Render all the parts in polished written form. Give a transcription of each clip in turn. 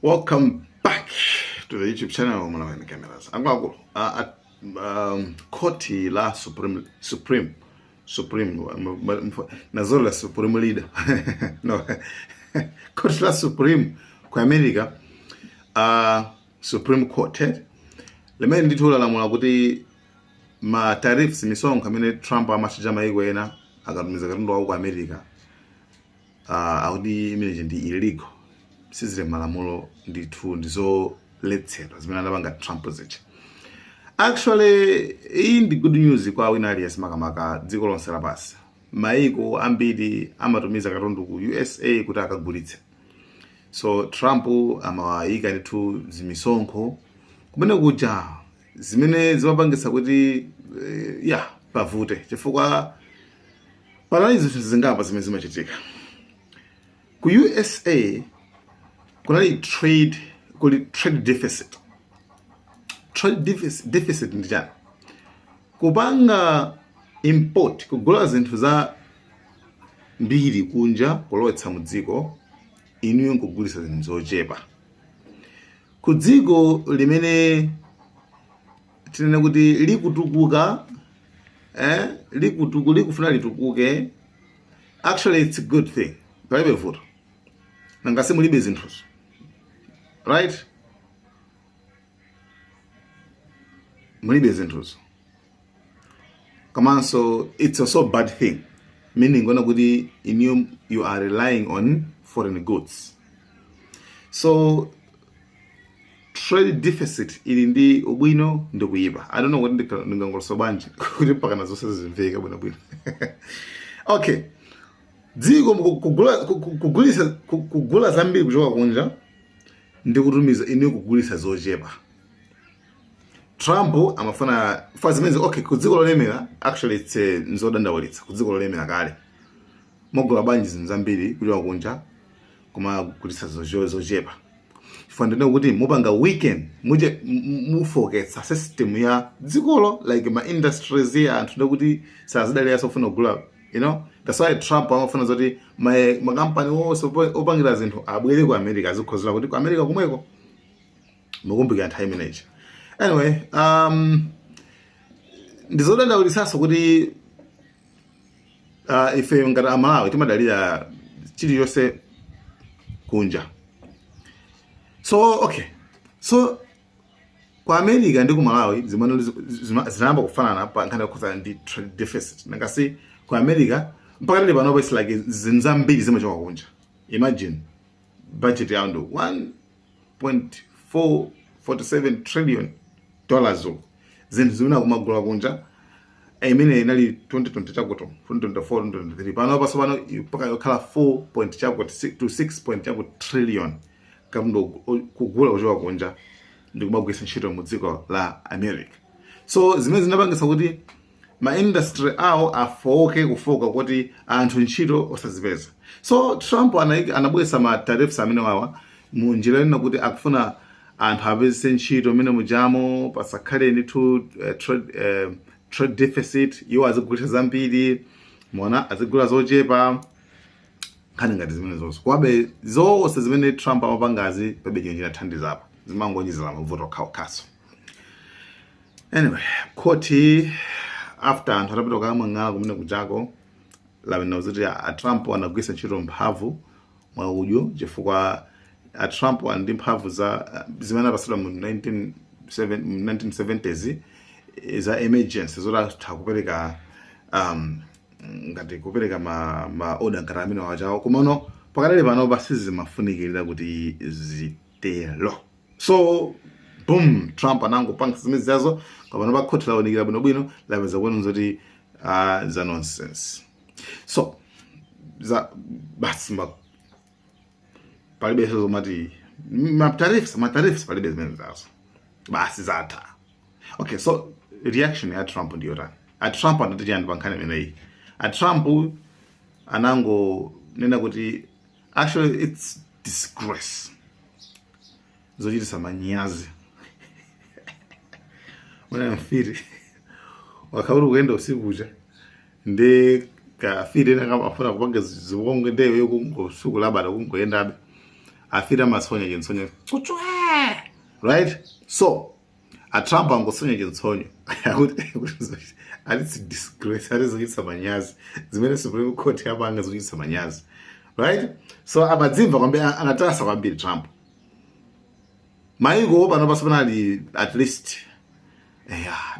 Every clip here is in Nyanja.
Welcome back to the YouTube channel Mwana Cameras. Angwako koti la Supreme nazola Supreme leader no koti la Supreme kwa America Supreme Court lemene ndithola lamula kuti ma tariffs misonga amene Trump amachijama ikwena akatumiza katundu wa ku America audi imene ndi illegal sizile malamulo ndithu ndizoletsedwa zimene anapanga Trump zicha. Actually iyi ndi good news kwa wina aliyense makamaka dziko lonse lapansi. Maiko ambiri amatumiza katundu ku USA kuti akagulitse. So Trump amawayika ndithu zimisonkho kumene kuja zimene zimapangisa kuti pavute chifukwa panalizo zingapa zimene zimachitika. Ku USA kunali trade deficit. Trade deficit ndi chani? Kupanga import, kugula zinthu za mbiri kunja kulowetsa mu dziko inuyo nkugulisa zinthu zochepa. Ku dziko limene tinene kuti likutukuka likufuna litukuke, actually it's a good thing. Palibe vuto. Nangase mulibe zinthuzo. Right? Mulibe zinthuzo. So it's also a bad thing. Meaning kuti you are relying on foreign goods. So trade deficit ili ndi ubwino ndi kuyipa. I don't know what ndingangoloso banje kuti pakana zonse zimveka bwino. Okay. Dziko kugula zambiri kuchoka kunja ndi kutumiza inu kugulisa zochepa. Trump amafuna fazimezi ku dziko lolemera, actually it's nzodandawalitsa ku dziko lolemera kale. Mogula banji zinthu zambiri kuchoka kunja koma kugulisa zochepa. Fandene kuti mupanga weekend muje mufoketsa system ya dzikolo like ma industries ya anthu ndikuti sazidalira sofuna kugula, that's why Trump amafuna zoti ma company wose opangira zinthu abwere ku America azikhozera kuti ku America kumweko mukumbika time manage. Anyway, ndizodandawalisaso kuti ife ngati Amalawi timadalira chili yonse kunja. So so kwa America ndi ku Malawi zinamba kufanana pa nkhani yakukhuza ndi trade deficit. Nangasi ku America mpaka lero pano it's like zambiri zimachoka kunja. Imagine budget yaundo $1.447 trillion zinthu zimene kumagula kunja imene inali 2020 chakuto 2024 2023 pano pasopano mpaka yokhala 4 trillion kamundo kugula kuchoka kunja ndi kumagwisa ntchito mu dziko la America. So zimene zinapangisa kuti ma industry awo afoke kufoka kuti anthu ntchito osazipeza. So Trump anabwesa ma tariffs amene wawa mu njira ina kuti akufuna anthu apeze ntchito mene mujamo pasakhale ndithu trade deficit, iwo azigulisa zambiri, mona azigula zochepa nkhani ngati zimene zonse. Kwabe zonse zimene Trump amapangazi pabe njira thandizapo zimangonyizira mavuto khaso. Anyway, koti after anthu atapita kukamang'ala kumene kujako lamena kuti Trump anagwisa ntchito mphamvu mwa udyo chifukwa Trump ndi mphamvu zimene apasidwa mu 1970s za emergency zotatha kupereka ngati kupereka ma order ngati amene wachawo kumano pakadali pano pasizimafunikira kuti zitelo. So boom, Trump anangopanga zimene zazo kapano pakhoti laonikira bwinobwino lapeza kuona zoti za nonsense. So basi palibe so mati ma tariffs palibe zimene zazo basi zatha. Okay, so reaction ya Trump ndiyo tani. Trump anati chani pankhani imeneyi. Trump anango nena kuti actually it's disgrace. Zochitisa manyazi. Mwana mfiri wakauru kuenda usiku ndi kafiri nanga afuna kupanga zibongo ndeyo kungosuku labada kungoenda afira masonyo jensonyo kuchwe, right? So a Trump angosonyo jensonyo it's disgrace, alizokitsa manyazi zimene Supreme Court yapa angazokitsa manyazi, right? So amadzimva kwambiri, anatasa kwambiri Trump. Maiko panopasana at least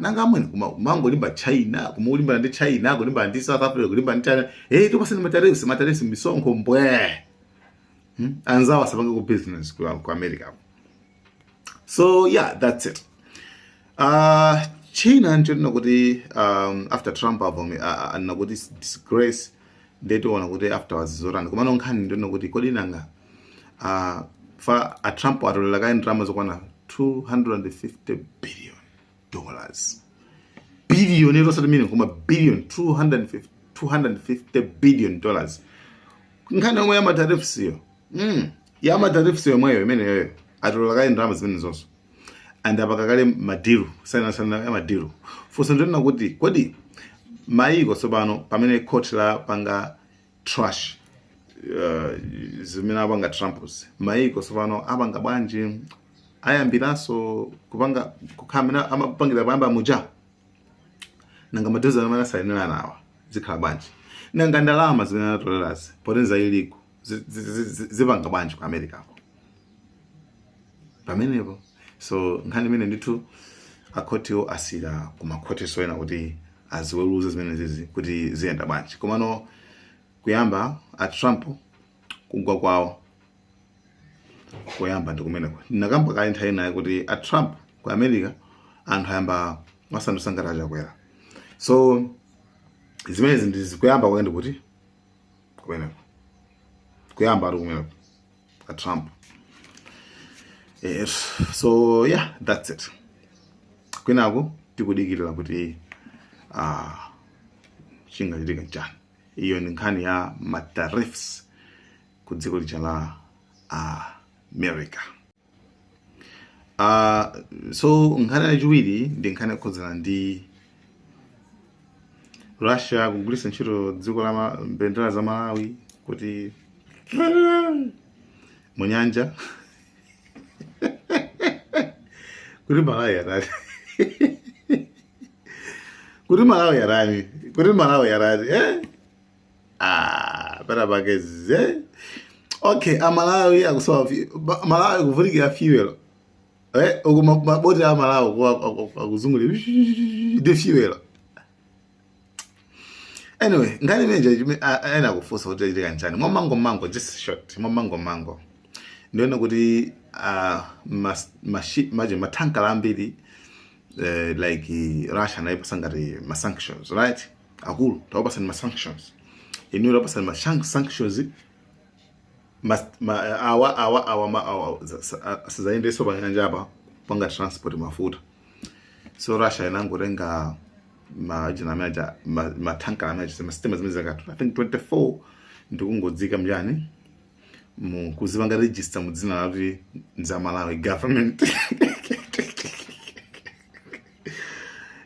nanga amweni kumangolimba China, kumulimba ndi China, kulimba ndi South Africa, kulimba ndi China, topasana matarifs misonkho mbwe. Anzawa sapange ku business ku America. So yeah, that's it. China nchona kuti after Trump anna kuti disgrace ndeto wana kuti afterwards zorana koma nonkhani ndona kuti kodi nanga fa a Trump atolela kaini drama zokwana $250 billion. Billion ero sati mini kuma billion, $250 billion. Nkhani omwe ya matariffs yo. Ya matariffs yo mweyo imene yoyo atolela kaini drama zimene zonso. And abakakale madiru sana ya madiru fuso ndona kuti kodi maiko sobano pamene court la panga trash zimene apanga Trump's maiko sobano apanga bwanji ayambiranso kupanga kukhamena amapangira pamba muja nanga madoza amene asayenera nawa zikhala bwanji nanga ndalama zimene atolerazi potenza iliko zipanga bwanji ku America pamenepo. So nkhani mene ndithu akhotio asira kumakhoti soyena kuti aziweruze zimene zizi kuti ziyenda bwanji. Komano kuyamba a Trump kugwa kwawo kuyamba ndikumeneko nakamba kali nthawi naye kuti a Trump ku America anthu ayamba masandusangata chakwera. So zimene ndizikuyamba kwenda kuti kumeneko kuyamba ari kumeneko a Trump. So yeah, that's it. Kwinako tikudikirira kuti chingachitika chani. Iyo ni nkhani ya matariffs ku dziko lija la America. So nkhani yachiwiri ndi nkhani yakhodzana ndi Russia kugulitsa ntchito dziko la mbendera za Malawi kuti munyanja kuti Malawi yarani kuti Malawi yarani kuti Malawi yarani para bageze. Okay, Malawi akusowa Malawi kuvutika fuel maboti a Malawi akuzungulira the fuel. Anyway, ngani meje ena kufusa kuti itika njani mwamango just short mwamango ndiona kuti matanka lambiri like Russia nayo pasangati ma sanctions, right? Akulu tawapasani ma sanctions inu rapasani ma sanctions awa sizaende so banyanja apa panga transport mafuta. So Russia inangorenga matanka amaja masistema zimene zakatu I think 24 ndikungodzika mjani kuzivanga register mudzina la kuti nza Malawi government.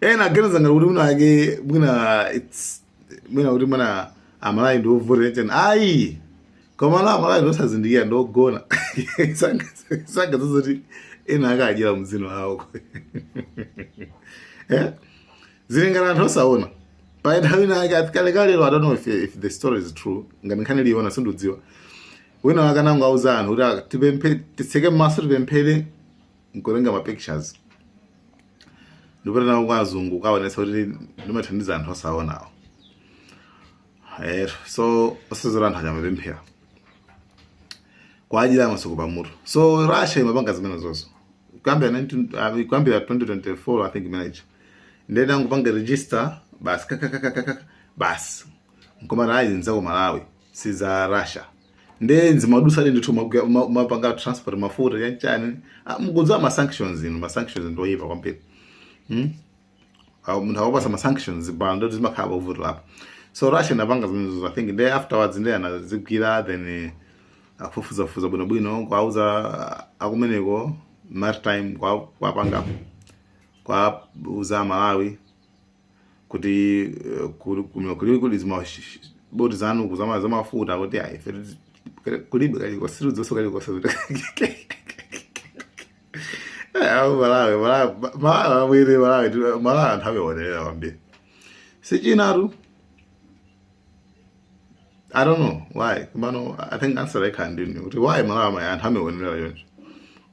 Again zanga kuti munake mwina kuti mwana Malawi ndo vote ai koma la Malawi ndo sazindikia ndo gona sanga zoti akajira mudzina wawo. Zilingana anthu osaona paithawi nake atikalekalero I don't know if the story is true ngati nkhani liona sindudziwa wina wakananga auza anthu kuti tipemphe titseke maso tipemphere nkulenga ma pictures ndipota nawo kwa azungu kaonesa kuti ndimathandiza anthu osaonawo. So osazora anthu anyamapemphera kwa ajili ya masoko pamutu. So Russia imapanga zimene zonso kuyambira 2024 I think manage ndenda ngupanga register basi basi nkomara nzako Malawi siza Russia ndenzi madusa ndithu mapanga transport mafuta yanchani mukudza ma sanctions ndo yipa kwambiri. Munhu awapasa ma sanctions bando zimakhaba overlap. So Russia napanga zimene I think day afterwards ndena zigwira then afufuza bwino kwauza akumeneko maritime kwa panga kwa uza Malawi kuti kuli zima bodi zanu kuzama mafuta kuti kulibe kaliko sirudzo kaliko sazuti Malawi nthawi yonera kwambiri sichinaru. I don't know why. I think answer I can do. Why Malawi anthu ameonera yonje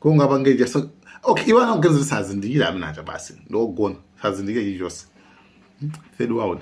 kungapangeja so okay iwana kugenzera sazindikira amina cha basi ndogona sazindike ichose third world